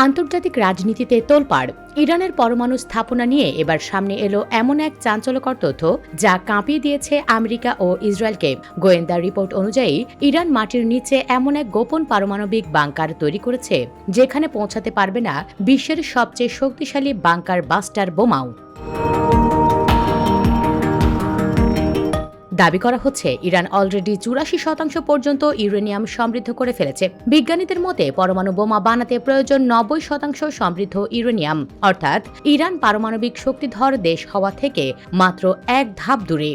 আন্তর্জাতিক রাজনীতিতে তোলপাড়। ইরানের পরমাণু স্থাপনা নিয়ে এবার সামনে এলো এমন এক চাঞ্চল্যকর তথ্য যা কাঁপিয়ে দিয়েছে আমেরিকা ও ইসরায়েলকে। গোয়েন্দা রিপোর্ট অনুযায়ী ইরান মাটির নিচে এমন এক গোপন পারমাণবিক বাংকার তৈরি করেছে যেখানে পৌঁছাতে পারবে না বিশ্বের সবচেয়ে শক্তিশালী বাংকার বাস্টার বোমাও। দাবি করা হচ্ছে ইরান অলরেডি ৮৪% পর্যন্ত ইউরেনিয়াম সমৃদ্ধ করে ফেলেছে। বিজ্ঞানীদের মতে পরমাণু বোমা বানাতে প্রয়োজন ৯০% সমৃদ্ধ ইউরেনিয়াম, অর্থাৎ ইরান পারমাণবিক শক্তিধর দেশ হওয়া থেকে মাত্র এক ধাপ দূরে।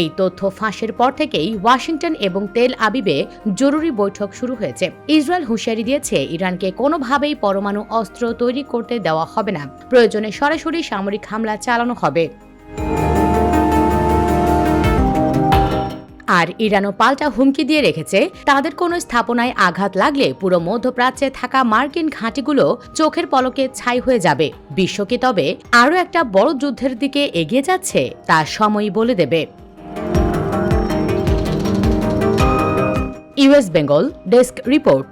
এই তথ্য ফাঁসের পর থেকেই ওয়াশিংটন এবং তেল আবিবে জরুরি বৈঠক শুরু হয়েছে। ইসরায়েল হুঁশিয়ারি দিয়েছে ইরানকে কোনোভাবেই পরমাণু অস্ত্র তৈরি করতে দেওয়া হবে না, প্রয়োজনে সরাসরি সামরিক হামলা চালানো হবে। আর ইরানও পাল্টা হুমকি দিয়ে রেখেছে তাদের কোনো স্থাপনায় আঘাত লাগলে পুরো মধ্যপ্রাচ্যে থাকা মার্কিন ঘাঁটিগুলো চোখের পলকে ছাই হয়ে যাবে। বিশ্ব কি তবে আরও একটা বড় যুদ্ধের দিকে এগিয়ে যাচ্ছে তা সময়ই বলে দেবে। US Bengal desk report.